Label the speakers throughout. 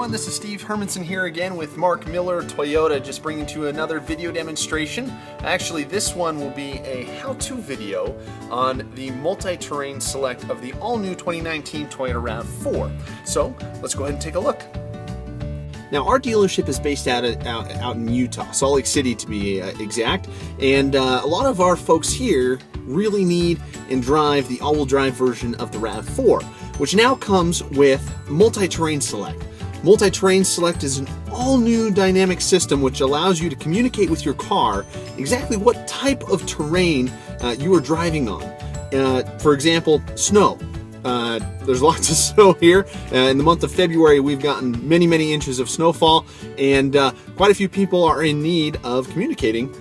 Speaker 1: everyone, this is Steve Hermanson here again with Mark Miller, Toyota, just bringing to you another video demonstration. Actually, this one will be a how-to video on the multi-terrain select of the all-new 2019 Toyota RAV4. So, let's go ahead and take a look. Now, our dealership is based out in Utah, Salt Lake City to be exact, and a lot of our folks here really need and drive the all-wheel drive version of the RAV4, which now comes with MultiTerrain Select. MultiTerrain Select is an all-new dynamic system which allows you to communicate with your car exactly what type of terrain you are driving on. For example, snow. There's lots of snow here. In the month of February, we've gotten many inches of snowfall, and quite a few people are in need of communicating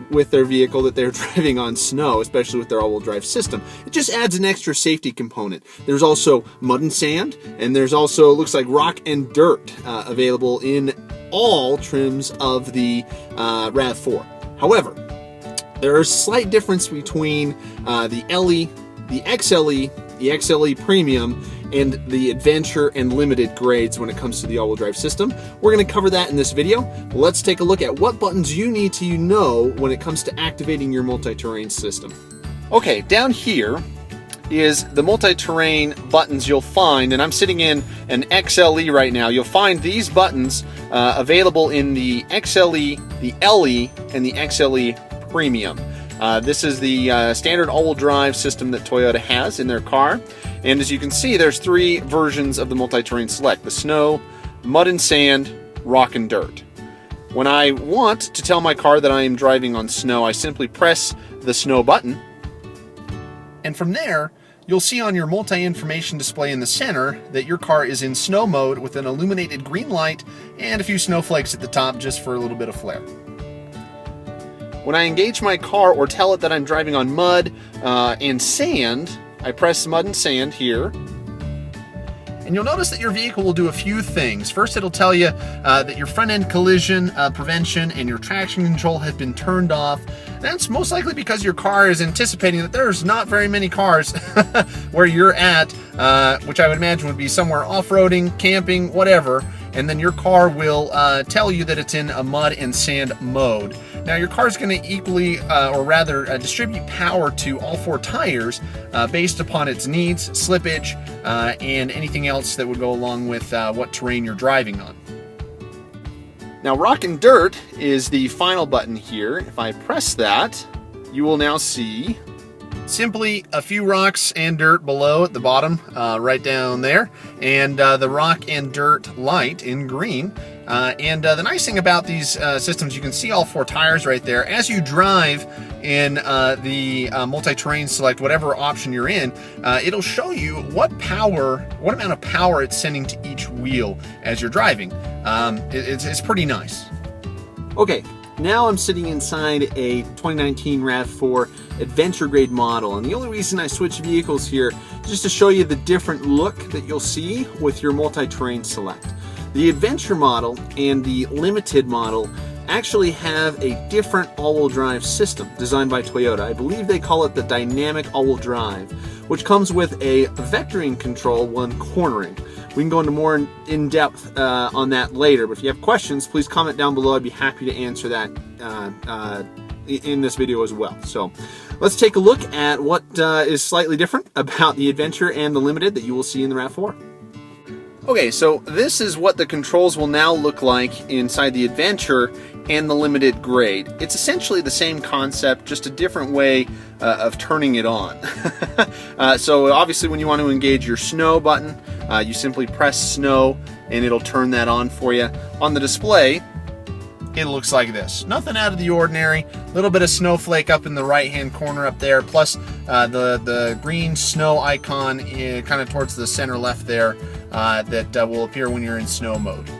Speaker 1: with their vehicle that they're driving on snow, especially with their all-wheel drive system. It just adds an extra safety component. There's also mud and sand, and there's also, looks like, rock and dirt available in all trims of the RAV4. However, there is a slight difference between the LE, the XLE, the XLE Premium, and the Adventure and Limited grades when it comes to the all-wheel drive system. We're going to cover that in this video. Let's take a look at what buttons you need to know when it comes to activating your multi-terrain system. Okay, down here is the multi-terrain buttons you'll find, and I'm sitting in an XLE right now. You'll find these buttons available in the XLE, the LE, and the XLE Premium. This is the standard all-wheel drive system that Toyota has in their car. And as you can see, there's three versions of the multi-terrain select: the snow, mud and sand, rock and dirt. When I want to tell my car that I am driving on snow, I simply press the snow button. And from there, you'll see on your multi-information display in the center that your car is in snow mode with an illuminated green light and a few snowflakes at the top just for a little bit of flair. When I engage my car or tell it that I'm driving on mud and sand, I press mud and sand here. And you'll notice that your vehicle will do a few things. First, it'll tell you that your front end collision prevention and your traction control have been turned off. That's most likely because your car is anticipating that there's not very many cars where you're at, which I would imagine would be somewhere off-roading, camping, whatever. And then your car will tell you that it's in a mud and sand mode. Now your car is going to equally, or rather distribute power to all four tires based upon its needs, slippage, and anything else that would go along with what terrain you're driving on. Now rock and dirt is the final button here. If I press that, you will now see simply a few rocks and dirt below at the bottom, right down there, and the rock and dirt light in green. And the nice thing about these systems, you can see all four tires right there. As you drive in the multi-terrain select, whatever option you're in, it'll show you what amount of power it's sending to each wheel as you're driving. It's pretty nice. Okay. Now I'm sitting inside a 2019 RAV4 Adventure grade model, and the only reason I switched vehicles here is just to show you the different look that you'll see with your multi-terrain select. The Adventure model and the Limited model actually have a different all-wheel drive system designed by Toyota. I believe they call it the Dynamic All-Wheel Drive, which comes with a vectoring control when cornering. We can go into more in depth on that later, but if you have questions, please comment down below. I'd be happy to answer that in this video as well. So let's take a look at what is slightly different about the Adventure and the Limited that you will see in the RAV4. Okay, so this is what the controls will now look like inside the Adventure and the Limited grade. It's essentially the same concept, just a different way of turning it on. So obviously when you want to engage your snow button, you simply press snow and it'll turn that on for you. On the display, it looks like this. Nothing out of the ordinary. A little bit of snowflake up in the right-hand corner up there, plus the green snow icon kind of towards the center left there that will appear when you're in snow mode.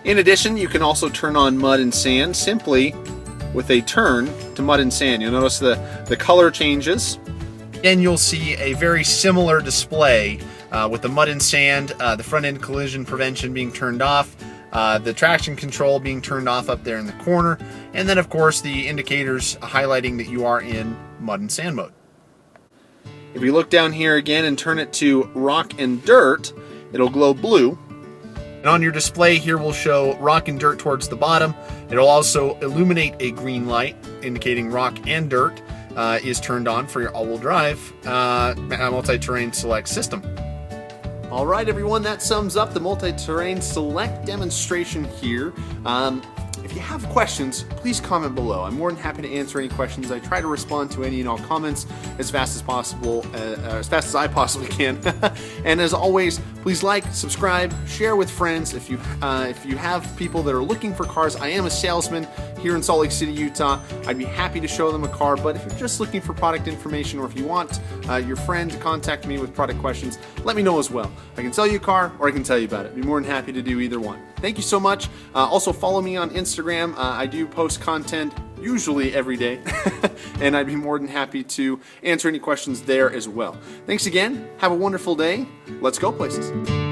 Speaker 1: In addition, you can also turn on mud and sand simply with a turn to mud and sand. You'll notice the color changes. And you'll see a very similar display with the mud and sand, the front end collision prevention being turned off, the traction control being turned off up there in the corner, and then of course the indicators highlighting that you are in mud and sand mode. If we look down here again and turn it to rock and dirt, it'll glow blue. And on your display here will show rock and dirt towards the bottom. It'll also illuminate a green light indicating rock and dirt is turned on for your all-wheel drive MultiTerrain Select system. All right, everyone, that sums up the MultiTerrain Select demonstration here. If you have questions, please comment below. I'm more than happy to answer any questions. I try to respond to any and all comments as fast as possible, as fast as I possibly can. And as always, please like, subscribe, share with friends. If you have people that are looking for cars, I am a salesman here in Salt Lake City, Utah. I'd be happy to show them a car, but if you're just looking for product information, or if you want your friend to contact me with product questions, let me know as well. I can sell you a car, or I can tell you about it. I'd be more than happy to do either one. Thank you so much. Also follow me on Instagram. I do post content usually every day, and I'd be more than happy to answer any questions there as well. Thanks again. Have a wonderful day. Let's go places.